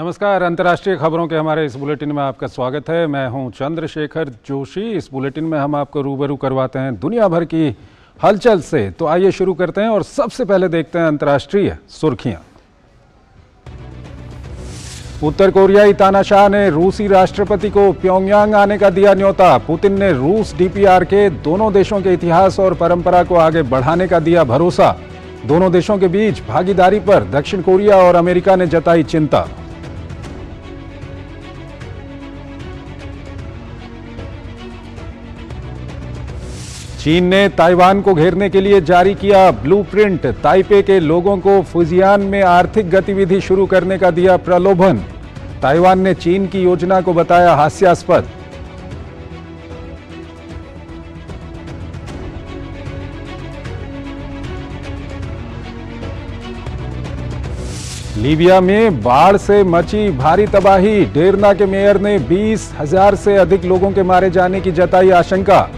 नमस्कार। अंतर्राष्ट्रीय खबरों के हमारे इस बुलेटिन में आपका स्वागत है। मैं हूं चंद्रशेखर जोशी। इस बुलेटिन में हम आपको रूबरू करवाते हैं दुनिया भर की हलचल से। तो आइए शुरू करते हैं और सबसे पहले देखते हैं अंतर्राष्ट्रीय सुर्खियां। उत्तर कोरियाई तानाशाह ने रूसी राष्ट्रपति को प्योंगयांग आने का दिया न्योता। पुतिन ने रूस डीपीआर के दोनों देशों के इतिहास और परंपरा को आगे बढ़ाने का दिया भरोसा। दोनों देशों के बीच भागीदारी पर दक्षिण कोरिया और अमेरिका ने जताई चिंता। चीन ने ताइवान को घेरने के लिए जारी किया ब्लूप्रिंट। ताइपे के लोगों को फुजियान में आर्थिक गतिविधि शुरू करने का दिया प्रलोभन। ताइवान ने चीन की योजना को बताया हास्यास्पद। लीबिया में बाढ़ से मची भारी तबाही। डेरना के मेयर ने 20,000 से अधिक लोगों के मारे जाने की जताई आशंका।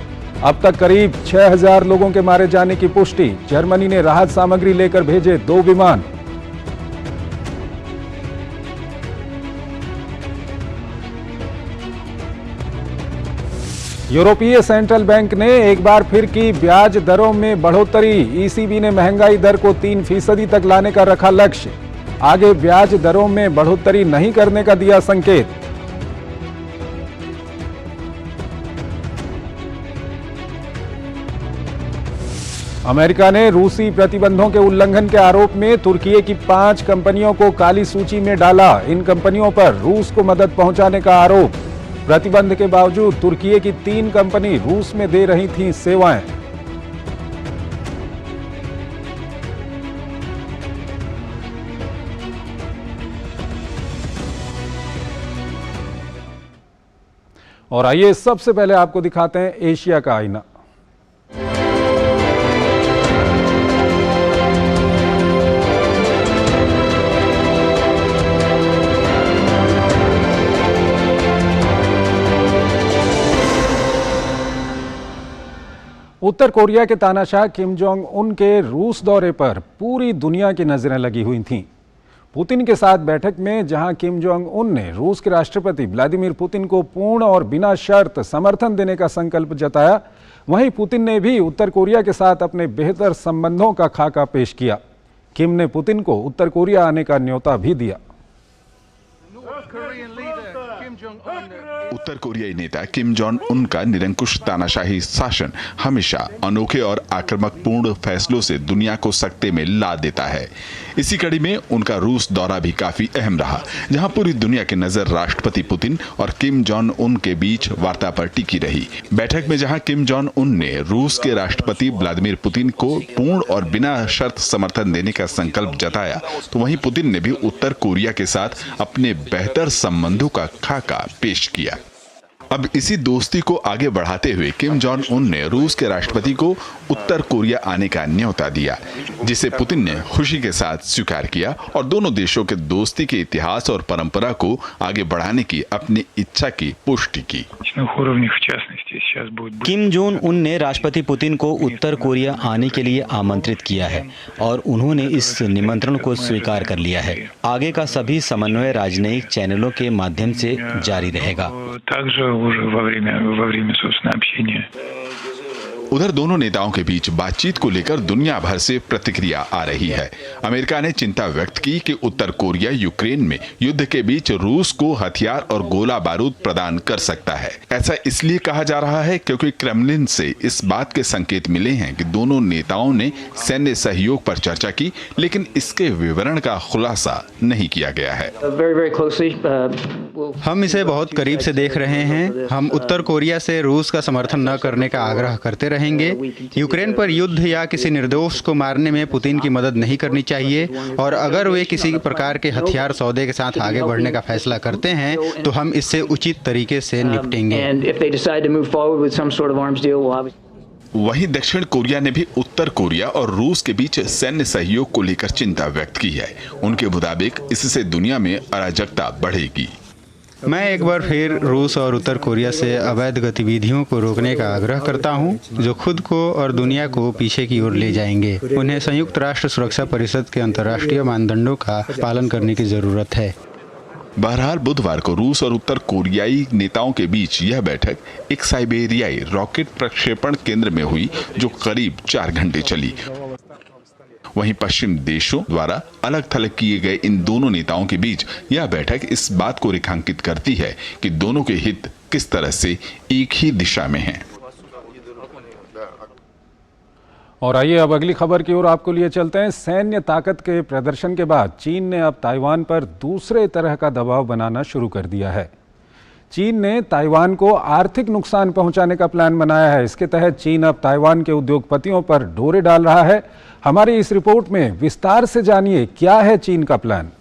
अब तक करीब 6,000 लोगों के मारे जाने की पुष्टि। जर्मनी ने राहत सामग्री लेकर भेजे 2 विमान। यूरोपीय सेंट्रल बैंक ने एक बार फिर की ब्याज दरों में बढ़ोतरी। ईसीबी ने महंगाई दर को 3% तक लाने का रखा लक्ष्य। आगे ब्याज दरों में बढ़ोतरी नहीं करने का दिया संकेत। अमेरिका ने रूसी प्रतिबंधों के उल्लंघन के आरोप में तुर्की की 5 कंपनियों को काली सूची में डाला। इन कंपनियों पर रूस को मदद पहुंचाने का आरोप। प्रतिबंध के बावजूद तुर्की की 3 कंपनी रूस में दे रही थीं सेवाएं। और आइए सबसे पहले आपको दिखाते हैं एशिया का आईना। उत्तर कोरिया के तानाशाह किम जोंग उन के रूस दौरे पर पूरी दुनिया की नजरें लगी हुई थीं। पुतिन के साथ बैठक में जहां किम जोंग उन ने रूस के राष्ट्रपति व्लादिमीर पुतिन को पूर्ण और बिना शर्त समर्थन देने का संकल्प जताया, वहीं पुतिन ने भी उत्तर कोरिया के साथ अपने बेहतर संबंधों का खाका पेश किया। किम ने पुतिन को उत्तर कोरिया आने का न्योता भी दिया। उत्तर कोरियाई नेता किम जोंग उन का निरंकुश तानाशाही शासन हमेशा अनोखे और आक्रामकपूर्ण फैसलों से दुनिया को सकते में ला देता है। इसी कड़ी में उनका रूस दौरा भी काफी अहम रहा, जहां पूरी दुनिया की नजर राष्ट्रपति पुतिन और किम जोंग उन के बीच वार्ता पर टिकी रही। बैठक में जहां किम जोंग उन ने रूस के राष्ट्रपति व्लादिमीर पुतिन को पूर्ण और बिना शर्त समर्थन देने का संकल्प जताया, तो वहीं पुतिन ने भी उत्तर कोरिया के साथ अपने बेहतर संबंधों का खाका पेश किया। अब इसी दोस्ती को आगे बढ़ाते हुए किम जोंग उन ने रूस के राष्ट्रपति को उत्तर कोरिया आने का न्योता दिया, जिसे पुतिन ने खुशी के साथ स्वीकार किया और दोनों देशों के दोस्ती के इतिहास और परंपरा को आगे बढ़ाने की अपनी इच्छा की पुष्टि की। किम जोंग उन ने राष्ट्रपति पुतिन को उत्तर कोरिया आने के लिए आमंत्रित किया है और उन्होंने इस निमंत्रण को स्वीकार कर लिया है। आगे का सभी समन्वय राजनयिक चैनलों के माध्यम से जारी रहेगा। उधर दोनों नेताओं के बीच बातचीत को लेकर दुनिया भर से प्रतिक्रिया आ रही है। अमेरिका ने चिंता व्यक्त की कि उत्तर कोरिया यूक्रेन में युद्ध के बीच रूस को हथियार और गोला बारूद प्रदान कर सकता है। ऐसा इसलिए कहा जा रहा है क्योंकि क्रेमलिन से इस बात के संकेत मिले हैं कि दोनों नेताओं ने सैन्य सहयोग पर चर्चा की, लेकिन इसके विवरण का खुलासा नहीं किया गया है। हम इसे बहुत करीब से देख रहे हैं। हम उत्तर कोरिया से रूस का समर्थन न करने का आग्रह करते रहेंगे। यूक्रेन पर युद्ध या किसी निर्दोष को मारने में पुतिन की मदद नहीं करनी चाहिए और अगर वे किसी प्रकार के हथियार सौदे के साथ आगे बढ़ने का फैसला करते हैं तो हम इससे उचित तरीके से निपटेंगे। वहीं दक्षिण कोरिया ने भी उत्तर कोरिया और रूस के बीच सैन्य सहयोग को लेकर चिंता व्यक्त की है। उनके मुताबिक इससे दुनिया में अराजकता बढ़ेगी। मैं एक बार फिर रूस और उत्तर कोरिया से अवैध गतिविधियों को रोकने का आग्रह करता हूं, जो खुद को और दुनिया को पीछे की ओर ले जाएंगे। उन्हें संयुक्त राष्ट्र सुरक्षा परिषद के अंतर्राष्ट्रीय मानदंडों का पालन करने की जरूरत है। बहरहाल बुधवार को रूस और उत्तर कोरियाई नेताओं के बीच यह बैठक एक साइबेरियाई रॉकेट प्रक्षेपण केंद्र में हुई, जो करीब 4 घंटे चली। वहीं पश्चिम देशों द्वारा अलग थलग किए गए इन दोनों नेताओं के बीच यह बैठक इस बात को रेखांकित करती है कि दोनों के हित किस तरह से एक ही दिशा में हैं। और आइए अब अगली खबर की ओर आपको लिए चलते हैं। सैन्य ताकत के प्रदर्शन के बाद चीन ने अब ताइवान पर दूसरे तरह का दबाव बनाना शुरू कर दिया है। चीन ने ताइवान को आर्थिक नुकसान पहुंचाने का प्लान बनाया है। इसके तहत चीन अब ताइवान के उद्योगपतियों पर डोरे डाल रहा है। हमारी इस रिपोर्ट में विस्तार से जानिए क्या है चीन का प्लान।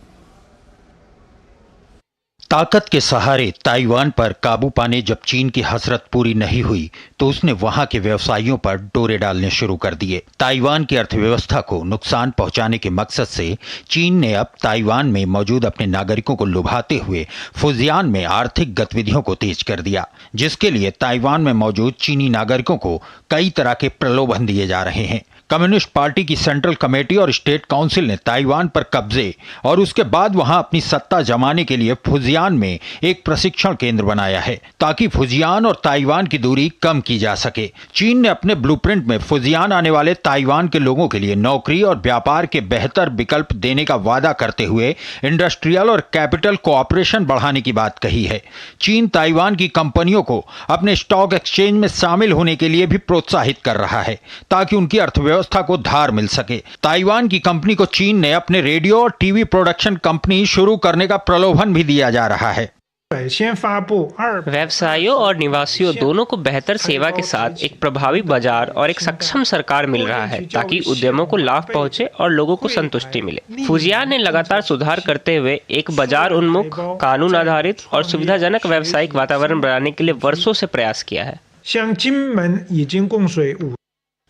ताकत के सहारे ताइवान पर काबू पाने जब चीन की हसरत पूरी नहीं हुई तो उसने वहां के व्यवसायियों पर डोरे डालने शुरू कर दिए। ताइवान की अर्थव्यवस्था को नुकसान पहुंचाने के मकसद से चीन ने अब ताइवान में मौजूद अपने नागरिकों को लुभाते हुए फुजियान में आर्थिक गतिविधियों को तेज कर दिया, जिसके लिए ताइवान में मौजूद चीनी नागरिकों को कई तरह के प्रलोभन दिए जा रहे हैं। कम्युनिस्ट पार्टी की सेंट्रल कमेटी और स्टेट काउंसिल ने ताइवान पर कब्जे और उसके बाद वहां अपनी सत्ता जमाने के लिए फुजियान में एक प्रशिक्षण केंद्र बनाया है, ताकि फुजियान और ताइवान की दूरी कम की जा सके। चीन ने अपने ब्लूप्रिंट में फुजियान आने वाले ताइवान के लोगों के लिए नौकरी और व्यापार के बेहतर विकल्प देने का वादा करते हुए इंडस्ट्रियल और कैपिटल कोऑपरेशन बढ़ाने की बात कही है। चीन ताइवान की कंपनियों को अपने स्टॉक एक्सचेंज में शामिल होने के लिए भी प्रोत्साहित कर रहा है, ताकि उनकी अर्थव्यवस्था को धार मिल सके। ताइवान की कंपनी को चीन ने अपने रेडियो और टीवी प्रोडक्शन कंपनी शुरू करने का प्रलोभन भी दिया जा रहा है। व्यवसायियों और निवासियों दोनों को बेहतर सेवा के साथ एक प्रभावी बाजार और एक सक्षम सरकार मिल रहा है, ताकि उद्यमों को लाभ पहुंचे और लोगों को संतुष्टि मिले। फुजियान ने लगातार सुधार करते हुए एक बाजार उन्मुख, कानून आधारित और सुविधाजनक व्यावसायिक वातावरण बनाने के लिए वर्षों से प्रयास किया है।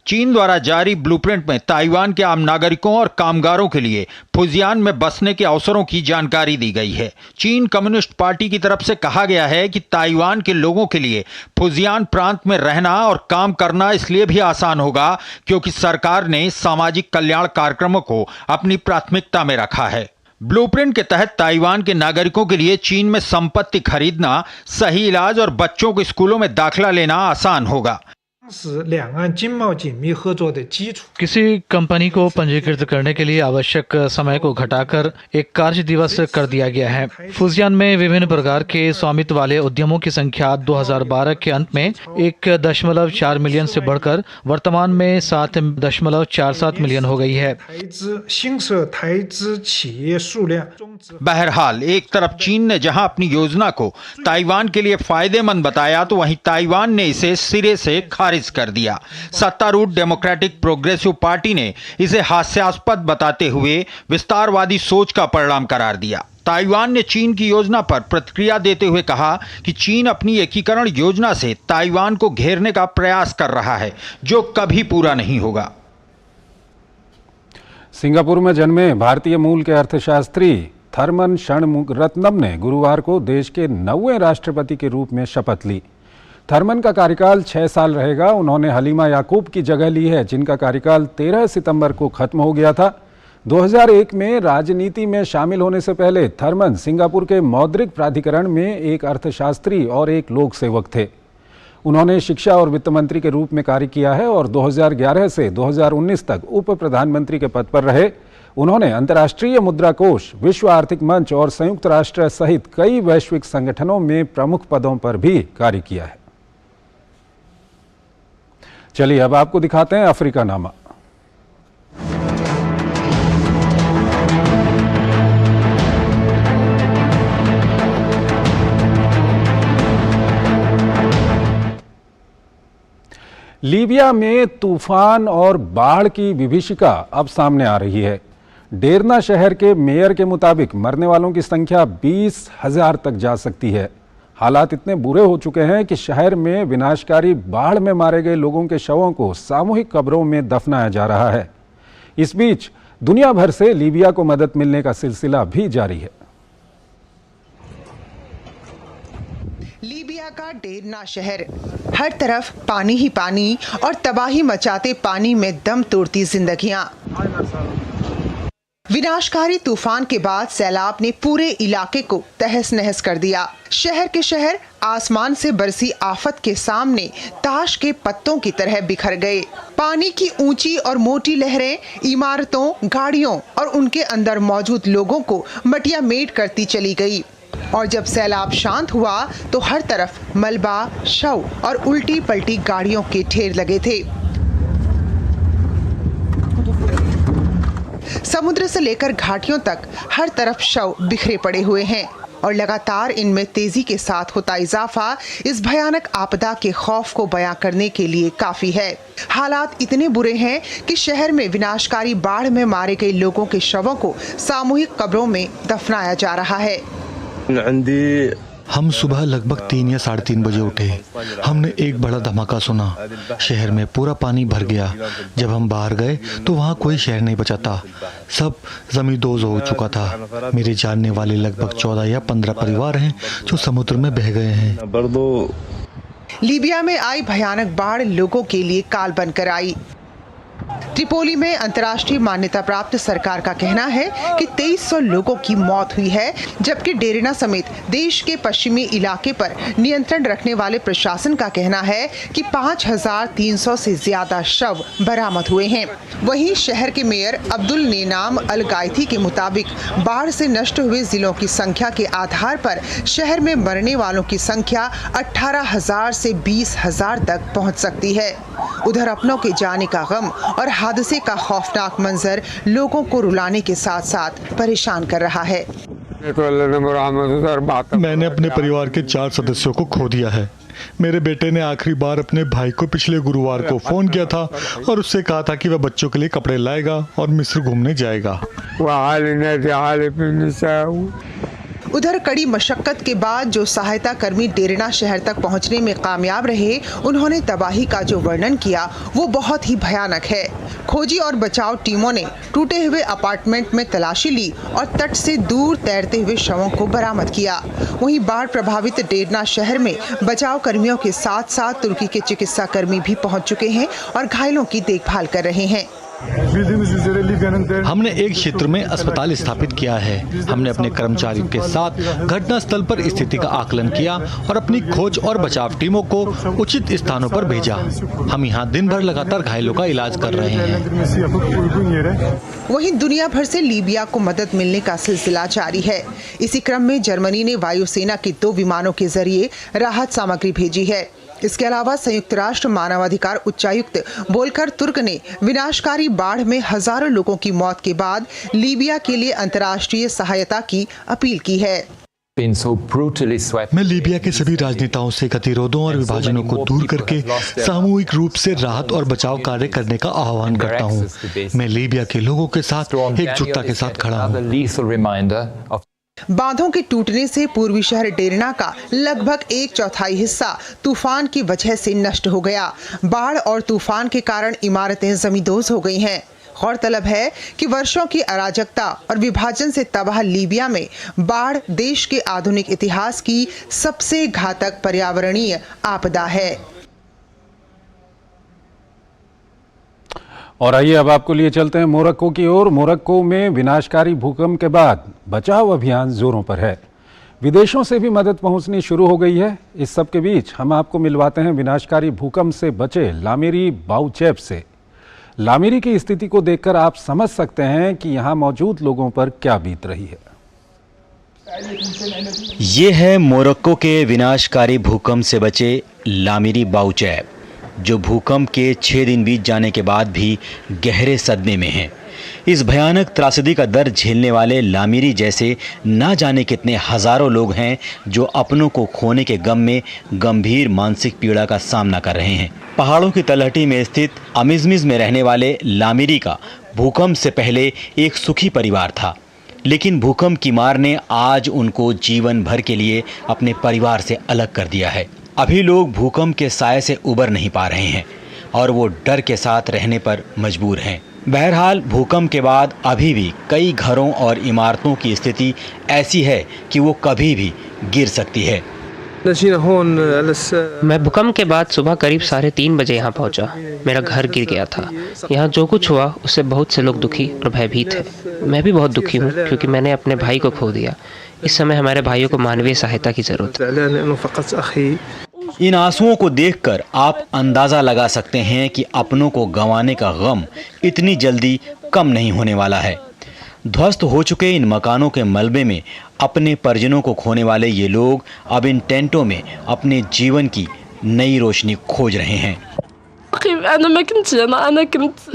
चीन द्वारा जारी ब्लूप्रिंट में ताइवान के आम नागरिकों और कामगारों के लिए फुजियान में बसने के अवसरों की जानकारी दी गई है। चीन कम्युनिस्ट पार्टी की तरफ से कहा गया है कि ताइवान के लोगों के लिए फुजियान प्रांत में रहना और काम करना इसलिए भी आसान होगा क्योंकि सरकार ने सामाजिक कल्याण कार्यक्रमों को अपनी प्राथमिकता में रखा है। ब्लूप्रिंट के तहत ताइवान के नागरिकों के लिए चीन में संपत्ति खरीदना, सही इलाज और बच्चों को स्कूलों में दाखिला लेना आसान होगा। किसी कंपनी को पंजीकृत करने के लिए आवश्यक समय को घटाकर एक कार्य दिवस कर दिया गया है। फुजियान में विभिन्न प्रकार के स्वामित्व वाले उद्यमों की संख्या 2012 के अंत में 1.4 मिलियन से बढ़कर वर्तमान में 7.47 मिलियन हो गई है। बहरहाल एक तरफ चीन ने जहां अपनी योजना को ताइवान के लिए फायदेमंद बताया तो वहीं ताइवान ने इसे सिरे से खारिज कर दिया। सत्तारूढ़ डेमोक्रेटिक प्रोग्रेसिव पार्टी ने इसे हास्यास्पद बताते हुए विस्तारवादी सोच का परिणाम करार दिया। ताइवान ने चीन की योजना पर प्रतिक्रिया देते हुए कहा कि चीन अपनी एकीकरण योजना से ताइवान को घेरने का प्रयास कर रहा है, जो कभी पूरा नहीं होगा। सिंगापुर में जन्मे भारतीय मूल के अर्थशास्त्री थर्मन षणमुगरत्नम ने गुरुवार को देश के 9वें राष्ट्रपति के रूप में शपथ ली। थर्मन का कार्यकाल 6 साल रहेगा। उन्होंने हलीमा याकूब की जगह ली है, जिनका कार्यकाल 13 सितंबर को खत्म हो गया था। 2001 में राजनीति में शामिल होने से पहले थर्मन सिंगापुर के मौद्रिक प्राधिकरण में एक अर्थशास्त्री और एक लोक सेवक थे। उन्होंने शिक्षा और वित्त मंत्री के रूप में कार्य किया है और 2011 से 2019 तक उप प्रधानमंत्री के पद पर रहे। उन्होंने अंतर्राष्ट्रीय मुद्रा कोष, विश्व आर्थिक मंच और संयुक्त राष्ट्र सहित कई वैश्विक संगठनों में प्रमुख पदों पर भी कार्य किया है। चलिए अब आपको दिखाते हैं अफ्रीका नामा। लीबिया में तूफान और बाढ़ की विभीषिका अब सामने आ रही है। डेरना शहर के मेयर के मुताबिक मरने वालों की संख्या 20,000 तक जा सकती है। हालात इतने बुरे हो चुके हैं कि शहर में विनाशकारी बाढ़ में मारे गए लोगों के शवों को सामूहिक कब्रों में दफनाया जा रहा है। इस बीच दुनिया भर से लीबिया को मदद मिलने का सिलसिला भी जारी है। लीबिया का डेरना शहर, हर तरफ पानी ही पानी और तबाही मचाते पानी में दम तोड़ती जिंदगियां। विनाशकारी तूफान के बाद सैलाब ने पूरे इलाके को तहस नहस कर दिया। शहर के शहर आसमान से बरसी आफत के सामने ताश के पत्तों की तरह बिखर गए। पानी की ऊंची और मोटी लहरें इमारतों, गाड़ियों और उनके अंदर मौजूद लोगों को मटियामेट करती चली गई। और जब सैलाब शांत हुआ तो हर तरफ मलबा, शव और उल्टी पलटी गाड़ियों के ढेर लगे थे। समुद्र से लेकर घाटियों तक हर तरफ शव बिखरे पड़े हुए हैं और लगातार इनमें तेजी के साथ होता इजाफा इस भयानक आपदा के खौफ को बयां करने के लिए काफी है। हालात इतने बुरे हैं कि शहर में विनाशकारी बाढ़ में मारे गए लोगों के शवों को सामूहिक कब्रों में दफनाया जा रहा है। हम सुबह लगभग 3 या 3:30 बजे उठे। हमने एक बड़ा धमाका सुना। शहर में पूरा पानी भर गया। जब हम बाहर गए तो वहाँ कोई शहर नहीं बचा था। सब जमींदोज हो चुका था। मेरे जानने वाले लगभग 14 या 15 परिवार हैं जो समुद्र में बह गए हैं। लीबिया में आई भयानक बाढ़ लोगों के लिए काल बनकर आई। त्रिपोली में अंतर्राष्ट्रीय मान्यता प्राप्त सरकार का कहना है कि 2300 लोगों की मौत हुई है, जबकि डेरेना समेत देश के पश्चिमी इलाके पर नियंत्रण रखने वाले प्रशासन का कहना है कि 5300 से ज्यादा शव बरामद हुए हैं। वहीं शहर के मेयर अब्दुल नेनाम अल गायथी के मुताबिक बाढ़ से नष्ट हुए जिलों की संख्या के आधार पर शहर में मरने वालों की संख्या 18,000 से 20,000 तक पहुँच सकती है। उधर अपनों के जाने का गम और हादसे का खौफनाक मंजर लोगों को रुलाने के साथ साथ परेशान कर रहा है। मैंने अपने परिवार के 4 सदस्यों को खो दिया है। मेरे बेटे ने आखिरी बार अपने भाई को पिछले गुरुवार को फोन किया था और उससे कहा था कि वह बच्चों के लिए कपड़े लाएगा और मिस्र घूमने जाएगा। उधर कड़ी मशक्कत के बाद जो सहायता कर्मी डेरेना शहर तक पहुंचने में कामयाब रहे, उन्होंने तबाही का जो वर्णन किया वो बहुत ही भयानक है। खोजी और बचाव टीमों ने टूटे हुए अपार्टमेंट में तलाशी ली और तट से दूर तैरते हुए शवों को बरामद किया। वहीं बाढ़ प्रभावित डेरेना शहर में बचाव कर्मियों के साथ साथ तुर्की के चिकित्सा कर्मी भी पहुँच चुके हैं और घायलों की देखभाल कर रहे हैं। हमने एक क्षेत्र में अस्पताल स्थापित किया है। हमने अपने कर्मचारियों के साथ घटना स्थल पर स्थिति का आकलन किया और अपनी खोज और बचाव टीमों को उचित स्थानों पर भेजा। हम यहाँ दिन भर लगातार घायलों का इलाज कर रहे हैं। वहीं दुनिया भर से लीबिया को मदद मिलने का सिलसिला जारी है। इसी क्रम में जर्मनी ने वायुसेना के 2 विमानों के जरिए राहत सामग्री भेजी है। इसके अलावा संयुक्त राष्ट्र मानवाधिकार उच्चायुक्त वोल्कर तुर्क ने विनाशकारी बाढ़ में हजारों लोगों की मौत के बाद लीबिया के लिए अंतर्राष्ट्रीय सहायता की अपील की है। मैं लीबिया के सभी राजनेताओं से गतिरोधों और विभाजनों को दूर करके सामूहिक रूप से राहत और बचाव कार्य करने का आह्वान करता हूं। मैं लीबिया के लोगों के साथ एकजुटता के साथ खड़ा हूं। बांधों के टूटने से पूर्वी शहर डेरेना का लगभग 1/4 हिस्सा तूफान की वजह से नष्ट हो गया। बाढ़ और तूफान के कारण इमारतें जमींदोज हो गई हैं। गौरतलब है कि वर्षों की अराजकता और विभाजन से तबाह लीबिया में बाढ़ देश के आधुनिक इतिहास की सबसे घातक पर्यावरणीय आपदा है। और आइए अब आपको लिए चलते हैं मोरक्को की ओर। मोरक्को में विनाशकारी भूकंप के बाद बचाव अभियान जोरों पर है। विदेशों से भी मदद पहुंचनी शुरू हो गई है। इस सब के बीच हम आपको मिलवाते हैं विनाशकारी भूकंप से बचे लामिरी बाउचेप से। लामिरी की स्थिति को देखकर आप समझ सकते हैं कि यहाँ मौजूद लोगों पर क्या बीत रही है। ये है मोरक्को के विनाशकारी भूकंप से बचे लामिरी बाउचेप, जो भूकंप के 6 दिन बीत जाने के बाद भी गहरे सदमे में हैं। इस भयानक त्रासदी का दर्द झेलने वाले लामिरी जैसे ना जाने कितने हजारों लोग हैं जो अपनों को खोने के गम में गंभीर मानसिक पीड़ा का सामना कर रहे हैं। पहाड़ों की तलहटी में स्थित अमिजमिज में रहने वाले लामिरी का भूकंप से पहले एक सुखी परिवार था, लेकिन भूकंप की मार ने आज उनको जीवन भर के लिए अपने परिवार से अलग कर दिया है। अभी लोग भूकंप के साए से उबर नहीं पा रहे हैं और वो डर के साथ रहने पर मजबूर हैं। बहरहाल भूकंप के बाद अभी भी कई घरों और इमारतों की स्थिति ऐसी है कि वो कभी भी गिर सकती है। मैं भूकंप के बाद सुबह करीब 3:30 बजे यहाँ पहुँचा। मेरा घर गिर गया था। यहाँ जो कुछ हुआ उससे बहुत से लोग दुखी और भयभीत हैं। मैं भी बहुत दुखी हूँ क्योंकि मैंने अपने भाई को खो दिया। इस समय हमारे भाइयों को मानवीय सहायता की जरूरत है। इन आंसुओं को देखकर आप अंदाजा लगा सकते हैं कि अपनों को गंवाने का गम इतनी जल्दी कम नहीं होने वाला है। ध्वस्त हो चुके इन मकानों के मलबे में अपने परिजनों को खोने वाले ये लोग अब इन टेंटों में अपने जीवन की नई रोशनी खोज रहे हैं।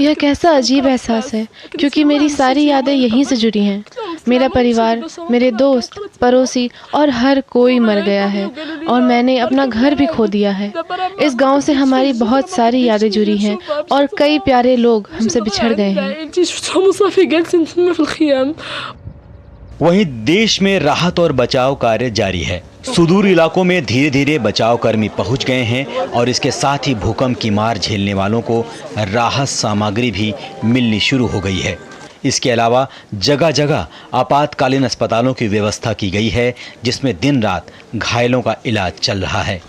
यह कैसा अजीब एहसास है क्योंकि मेरी सारी यादें यहीं से जुड़ी हैं। मेरा परिवार, मेरे दोस्त, पड़ोसी और हर कोई मर गया है और मैंने अपना घर भी खो दिया है। इस गांव से हमारी बहुत सारी यादें जुड़ी हैं और कई प्यारे लोग हमसे बिछड़ गए हैं। वहीं देश में राहत और बचाव कार्य जारी है। सुदूर इलाकों में धीरे धीरे बचाव कर्मी पहुंच गए हैं और इसके साथ ही भूकंप की मार झेलने वालों को राहत सामग्री भी मिलनी शुरू हो गई है। इसके अलावा जगह जगह आपातकालीन अस्पतालों की व्यवस्था की गई है जिसमें दिन रात घायलों का इलाज चल रहा है।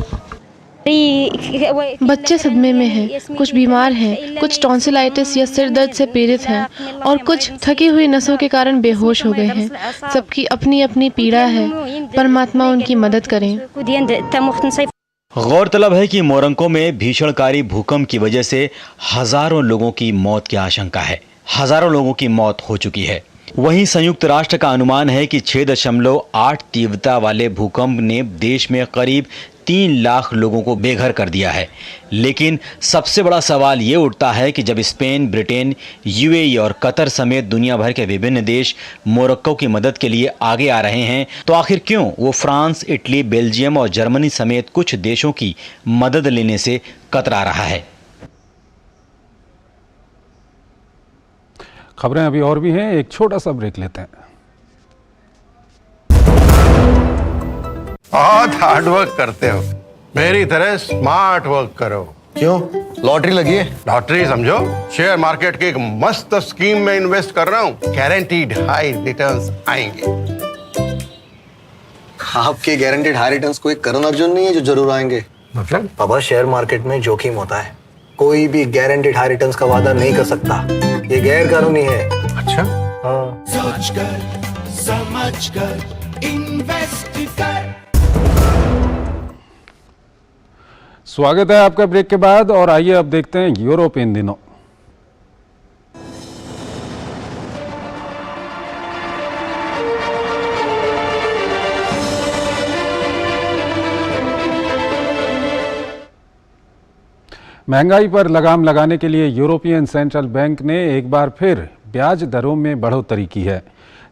बच्चे सदमे में हैं, कुछ बीमार हैं, कुछ टॉन्सिलाइटिस या सिर दर्द से पीड़ित हैं और कुछ थकी हुई नसों के कारण बेहोश हो गए हैं। सबकी अपनी अपनी पीड़ा है। परमात्मा उनकी मदद करें। गौरतलब है कि मोरंको में भीषणकारी भूकंप की वजह से हजारों लोगों की मौत की आशंका है। हजारों लोगों की मौत हो चुकी है। वहीं संयुक्त राष्ट्र का अनुमान है कि 6.8 तीव्रता वाले भूकंप ने देश में करीब 3 लाख लोगों को बेघर कर दिया है। लेकिन सबसे बड़ा सवाल ये उठता है कि जब स्पेन, ब्रिटेन, यूएई और कतर समेत दुनिया भर के विभिन्न देश मोरक्को की मदद के लिए आगे आ रहे हैं तो आखिर क्यों वो फ्रांस, इटली, बेल्जियम और जर्मनी समेत कुछ देशों की मदद लेने से कतरा रहा है। खबरें अभी और भी हैं, एक छोटा सा ब्रेक लेते हैं। बहुत हार्ड वर्क करते हो, मेरी तरह स्मार्ट वर्क करो। क्यों? लॉटरी लगी है? लॉटरी समझो, शेयर मार्केट की एक मस्त स्कीम में इन्वेस्ट कर रहा हूँ, गारंटीड हाई रिटर्न्स आएंगे। आपके गारंटीड हाई रिटर्न्स कोई करण अर्जुन नहीं है जो जरूर आएंगे? मतलब? बाबा, शेयर मार्केट में जोखिम होता है। कोई भी गारंटीड हाई रिटर्न्स का वादा नहीं कर सकता। ये गैर कानूनी है। अच्छा? हाँ। सोच कर, समझ कर, इन्वेस्ट कर। स्वागत है आपका ब्रेक के बाद और आइए अब देखते हैं यूरोप इन दिनों। महंगाई पर लगाम लगाने के लिए यूरोपियन सेंट्रल बैंक ने एक बार फिर ब्याज दरों में बढ़ोतरी की है।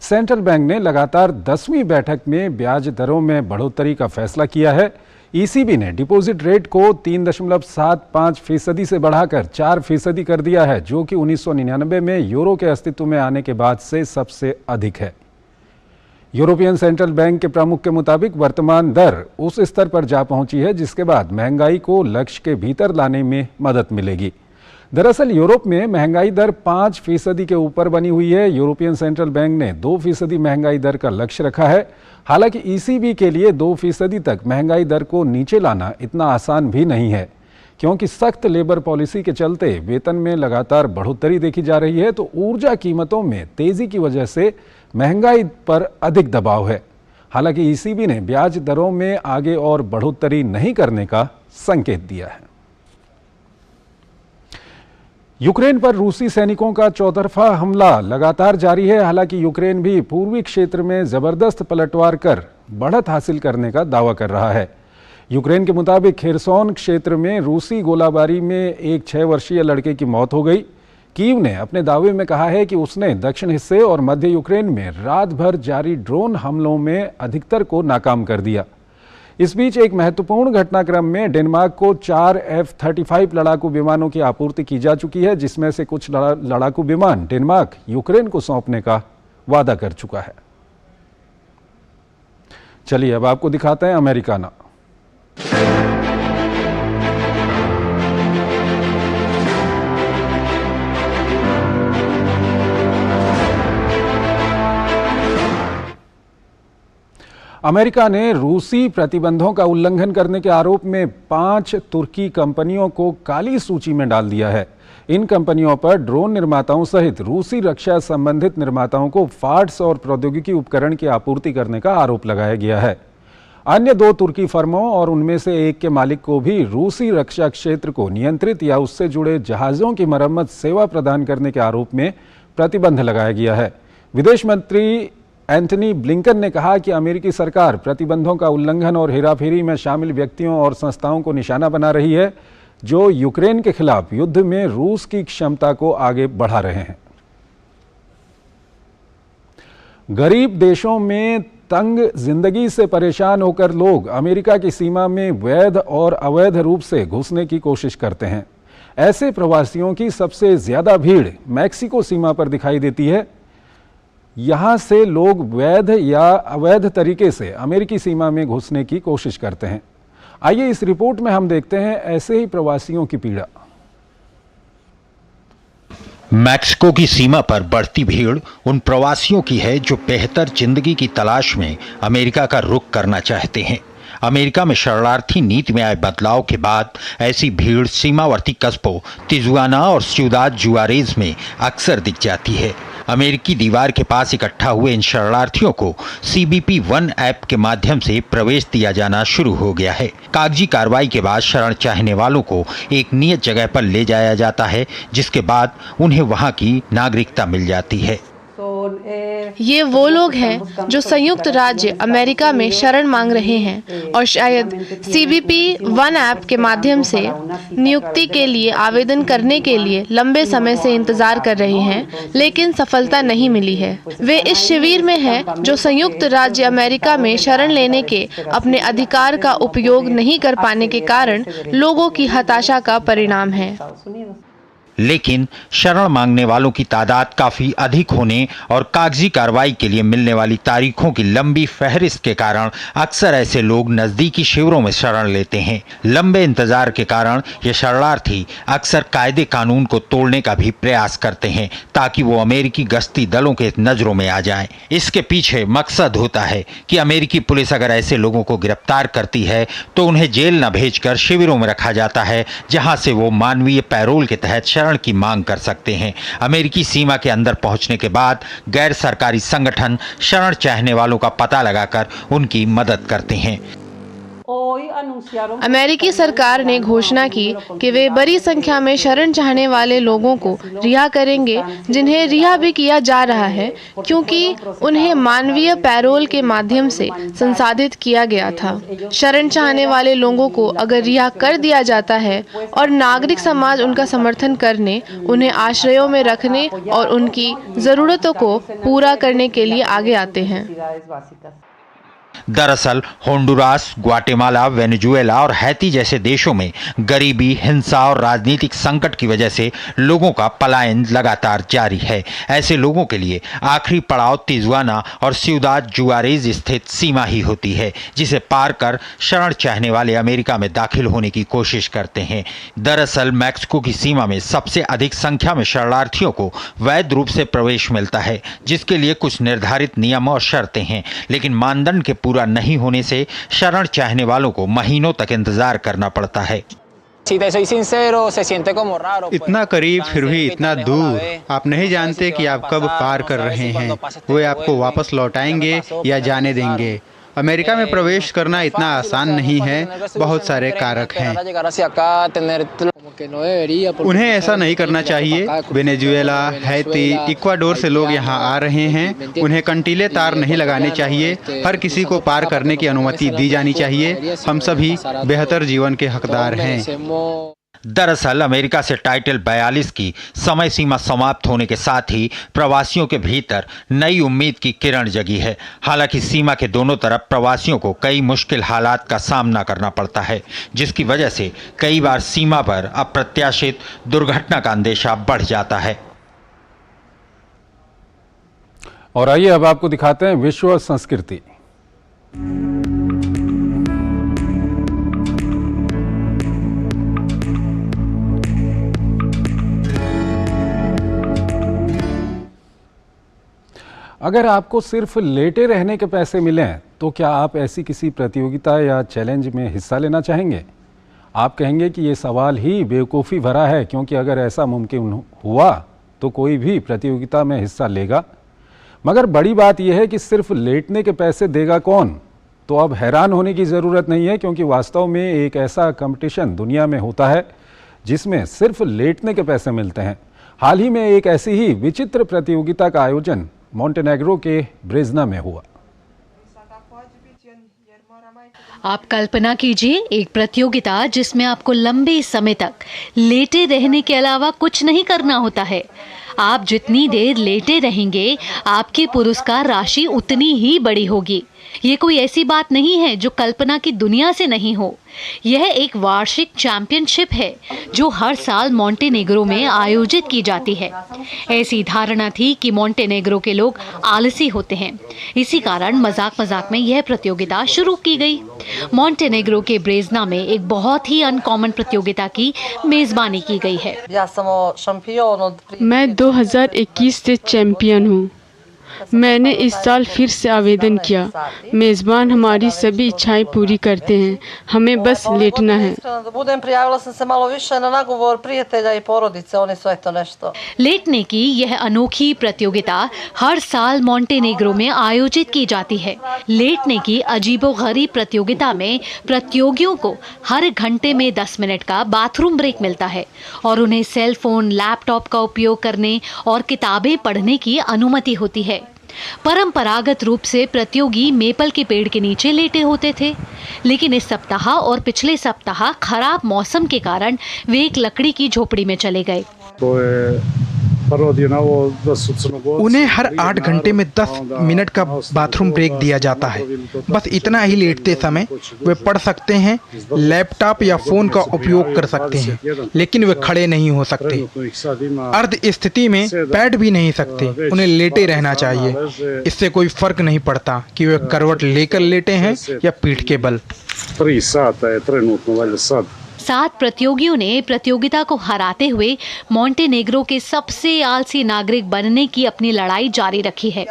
सेंट्रल बैंक ने लगातार 10वीं बैठक में ब्याज दरों में बढ़ोतरी का फैसला किया है। ईसीबी ने डिपॉजिट रेट को 3.75% से बढ़ाकर 4% कर दिया है, जो कि 1999 में यूरो के अस्तित्व में आने के बाद से सबसे अधिक है। यूरोपियन सेंट्रल बैंक के प्रमुख के मुताबिक वर्तमान दर उस स्तर पर जा पहुंची है जिसके बाद महंगाई को लक्ष्य के भीतर लाने में मदद मिलेगी। दरअसल यूरोप में महंगाई दर 5% के ऊपर बनी हुई है। यूरोपियन सेंट्रल बैंक ने 2% महंगाई दर का लक्ष्य रखा है। हालांकि ईसीबी के लिए 2% तक महंगाई दर को नीचे लाना इतना आसान भी नहीं है, क्योंकि सख्त लेबर पॉलिसी के चलते वेतन में लगातार बढ़ोतरी देखी जा रही है, तो ऊर्जा कीमतों में तेजी की वजह से महंगाई पर अधिक दबाव है। हालांकि ईसीबी ने ब्याज दरों में आगे और बढ़ोतरी नहीं करने का संकेत दिया है। यूक्रेन पर रूसी सैनिकों का चौतरफा हमला लगातार जारी है। हालांकि यूक्रेन भी पूर्वी क्षेत्र में जबरदस्त पलटवार कर बढ़त हासिल करने का दावा कर रहा है। यूक्रेन के मुताबिक खेरसोन क्षेत्र में रूसी गोलाबारी में एक 6 वर्षीय लड़के की मौत हो गई। कीव ने अपने दावे में कहा है कि उसने दक्षिण हिस्से और मध्य यूक्रेन में रात भर जारी ड्रोन हमलों में अधिकतर को नाकाम कर दिया। इस बीच एक महत्वपूर्ण घटनाक्रम में डेनमार्क को 4 F-35 लड़ाकू विमानों की आपूर्ति की जा चुकी है, जिसमें से कुछ लड़ाकू विमान डेनमार्क यूक्रेन को सौंपने का वादा कर चुका है। चलिए अब आपको दिखाते हैं अमेरिकाना। अमेरिका ने रूसी प्रतिबंधों का उल्लंघन करने के आरोप में 5 तुर्की कंपनियों को काली सूची में डाल दिया है। इन कंपनियों पर ड्रोन निर्माताओं सहित रूसी रक्षा संबंधित निर्माताओं को पार्ट्स और प्रौद्योगिकी उपकरण की आपूर्ति करने का आरोप लगाया गया है। अन्य 2 तुर्की फर्मों और उनमें से एक के मालिक को भी रूसी रक्षा क्षेत्र को नियंत्रित या उससे जुड़े जहाज़ों की मरम्मत सेवा प्रदान करने के आरोप में प्रतिबंध लगाया गया है। विदेश मंत्री एंटनी ब्लिंकन ने कहा कि अमेरिकी सरकार प्रतिबंधों का उल्लंघन और हेराफेरी में शामिल व्यक्तियों और संस्थाओं को निशाना बना रही है, जो यूक्रेन के खिलाफ युद्ध में रूस की क्षमता को आगे बढ़ा रहे हैं। गरीब देशों में तंग जिंदगी से परेशान होकर लोग अमेरिका की सीमा में वैध और अवैध रूप से घुसने की कोशिश करते हैं। ऐसे प्रवासियों की सबसे ज्यादा भीड़ मैक्सिको सीमा पर दिखाई देती है। यहां से लोग वैध या अवैध तरीके से अमेरिकी सीमा में घुसने की कोशिश करते हैं। आइए इस रिपोर्ट में हम देखते हैं ऐसे ही प्रवासियों की पीड़ा। मैक्सिको की सीमा पर बढ़ती भीड़ उन प्रवासियों की है जो बेहतर जिंदगी की तलाश में अमेरिका का रुख करना चाहते हैं। अमेरिका में शरणार्थी नीति में आए बदलाव के बाद ऐसी भीड़ सीमावर्ती कस्बों तिजुआना और सिउदाद जुआरेज में अक्सर दिख जाती है। अमेरिकी दीवार के पास इकट्ठा हुए इन शरणार्थियों को CBP 1 ऐप के माध्यम से प्रवेश दिया जाना शुरू हो गया है। कागजी कार्रवाई के बाद शरण चाहने वालों को एक नियत जगह पर ले जाया जाता है, जिसके बाद उन्हें वहां की नागरिकता मिल जाती है। ये वो लोग हैं जो संयुक्त राज्य अमेरिका में शरण मांग रहे हैं और शायद CBP 1 ऐप के माध्यम से नियुक्ति के लिए आवेदन करने के लिए लंबे समय से इंतजार कर रहे हैं, लेकिन सफलता नहीं मिली है। वे इस शिविर में हैं जो संयुक्त राज्य अमेरिका में शरण लेने के अपने अधिकार का उपयोग नहीं कर पाने के कारण लोगों की हताशा का परिणाम है। लेकिन शरण मांगने वालों की तादाद काफी अधिक होने और कागजी कार्रवाई के लिए मिलने वाली तारीखों की लंबी फहरिस्त के कारण अक्सर ऐसे लोग नजदीकी शिविरों में शरण लेते हैं। लंबे इंतजार के कारण ये शरणार्थी अक्सर कायदे कानून को तोड़ने का भी प्रयास करते हैं ताकि वो अमेरिकी गश्ती दलों के नजरों में आ जाएं। इसके पीछे मकसद होता है कि अमेरिकी पुलिस अगर ऐसे लोगों को गिरफ्तार करती है तो उन्हें जेल न भेजकर शिविरों में रखा जाता है, जहां से वो मानवीय पैरोल के तहत की मांग कर सकते हैं। अमेरिकी सीमा के अंदर पहुंचने के बाद गैर सरकारी संगठन शरण चाहने वालों का पता लगाकर उनकी मदद करते हैं। अमेरिकी सरकार ने घोषणा की कि वे बड़ी संख्या में शरण चाहने वाले लोगों को रिहा करेंगे, जिन्हें रिहा भी किया जा रहा है क्योंकि उन्हें मानवीय पैरोल के माध्यम से संसाधित किया गया था। शरण चाहने वाले लोगों को अगर रिहा कर दिया जाता है और नागरिक समाज उनका समर्थन करने, उन्हें आश्रयों में रखने और उनकी ज़रूरतों को पूरा करने के लिए आगे आते हैं। दरअसल होंडुरास, ग्वाटेमाला, वेनेजुएला और हैती जैसे देशों में गरीबी, हिंसा और राजनीतिक संकट की वजह से लोगों का पलायन लगातार जारी है। ऐसे लोगों के लिए आखिरी पड़ाव तिजुआना और सिउदाद जुआरेज स्थित सीमा ही होती है, जिसे पार कर शरण चाहने वाले अमेरिका में दाखिल होने की कोशिश करते हैं। दरअसल मैक्सिको की सीमा में सबसे अधिक संख्या में शरणार्थियों को वैध रूप से प्रवेश मिलता है, जिसके लिए कुछ निर्धारित नियम और शर्तें हैं, लेकिन मानदंड के पूरा नहीं होने से शरण चाहने वालों को महीनों तक इंतजार करना पड़ता है। इतना करीब फिर भी इतना दूर, आप नहीं जानते कि आप कब पार कर रहे हैं। वे आपको वापस लौटाएंगे या जाने देंगे। अमेरिका में प्रवेश करना इतना आसान नहीं है, बहुत सारे कारक हैं। उन्हें ऐसा नहीं करना चाहिए। वेनेजुएला, हैती, इक्वाडोर से लोग यहाँ आ रहे हैं। उन्हें कंटीले तार नहीं लगाने चाहिए। हर किसी को पार करने की अनुमति दी जानी चाहिए। हम सभी बेहतर जीवन के हकदार हैं। दरअसल अमेरिका से टाइटल 42 की समय सीमा समाप्त होने के साथ ही प्रवासियों के भीतर नई उम्मीद की किरण जगी है। हालांकि सीमा के दोनों तरफ प्रवासियों को कई मुश्किल हालात का सामना करना पड़ता है, जिसकी वजह से कई बार सीमा पर अप्रत्याशित दुर्घटना का अंदेशा बढ़ जाता है। और आइए अब आपको दिखाते हैं विश्व संस्कृति। अगर आपको सिर्फ लेटे रहने के पैसे मिलें तो क्या आप ऐसी किसी प्रतियोगिता या चैलेंज में हिस्सा लेना चाहेंगे? आप कहेंगे कि ये सवाल ही बेवकूफ़ी भरा है, क्योंकि अगर ऐसा मुमकिन हुआ तो कोई भी प्रतियोगिता में हिस्सा लेगा। मगर बड़ी बात यह है कि सिर्फ लेटने के पैसे देगा कौन? तो अब हैरान होने की ज़रूरत नहीं है, क्योंकि वास्तव में एक ऐसा कंपटीशन दुनिया में होता है जिसमें सिर्फ लेटने के पैसे मिलते हैं। हाल ही में एक ऐसी ही विचित्र प्रतियोगिता का आयोजन मोंटेनेग्रो के ब्रेजना में हुआ। आप कल्पना कीजिए एक प्रतियोगिता जिसमें आपको लंबे समय तक लेटे रहने के अलावा कुछ नहीं करना होता है। आप जितनी देर लेटे रहेंगे, आपकी पुरस्कार राशि उतनी ही बड़ी होगी। ये कोई ऐसी बात नहीं है जो कल्पना की दुनिया से नहीं हो। यह एक वार्षिक चैंपियनशिप है जो हर साल मोंटेनेग्रो में आयोजित की जाती है। ऐसी धारणा थी कि मोंटेनेग्रो के लोग आलसी होते हैं, इसी कारण मजाक मजाक में यह प्रतियोगिता शुरू की गई। मोंटेनेग्रो के ब्रेजना में एक बहुत ही अनकॉमन प्रतियोगिता की मेजबानी की गई है। मैं 2021 से चैंपियन हूँ। मैंने इस साल फिर से आवेदन किया। मेज़बान हमारी सभी इच्छाएं पूरी करते हैं, हमें बस लेटना है। लेटने की यह अनोखी प्रतियोगिता हर साल मोंटेनेग्रो में आयोजित की जाती है। लेटने की अजीबोगरीब प्रतियोगिता में प्रतियोगियों को हर घंटे में 10 मिनट का बाथरूम ब्रेक मिलता है और उन्हें सेल फोन, लैपटॉप का उपयोग करने और किताबें पढ़ने की अनुमति होती है। परंपरागत रूप से प्रतियोगी मेपल के पेड़ के नीचे लेटे होते थे, लेकिन इस सप्ताह और पिछले सप्ताह खराब मौसम के कारण वे एक लकड़ी की झोपड़ी में चले गए। उन्हें हर 8 घंटे में 10 मिनट का बाथरूम ब्रेक दिया जाता है। बस इतना ही लेटते समय वे पढ़ सकते हैं, लैपटॉप या फोन का उपयोग कर सकते हैं, लेकिन वे खड़े नहीं हो सकते। अर्ध स्थिति में बैठ भी नहीं सकते, उन्हें लेटे रहना चाहिए। इससे कोई फर्क नहीं पड़ता कि वे करवट लेकर लेटे हैं या पीठ के बल। 7 प्रतियोगियों ने प्रतियोगिता को हराते हुए मोंटेनेग्रो के सबसे आलसी नागरिक बनने की अपनी लड़ाई जारी रखी है।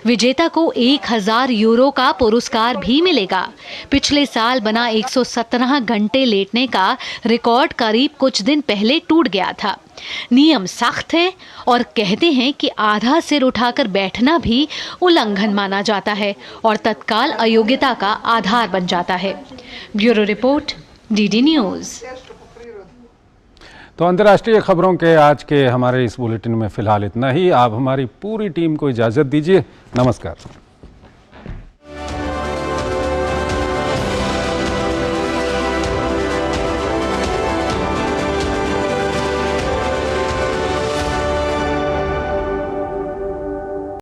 विजेता को 1000 यूरो का पुरस्कार भी मिलेगा। पिछले साल बना 117 घंटे लेटने का रिकॉर्ड करीब कुछ दिन पहले टूट गया था। नियम सख्त है और कहते हैं कि आधा सिर उठाकर बैठना भी उल्लंघन माना जाता है और तत्काल अयोग्यता का आधार बन जाता है। Bureau report, DD news. तो अंतर्राष्ट्रीय खबरों के आज के हमारे इस बुलेटिन में फिलहाल इतना ही। आप हमारी पूरी टीम को इजाज़त दीजिए। नमस्कार।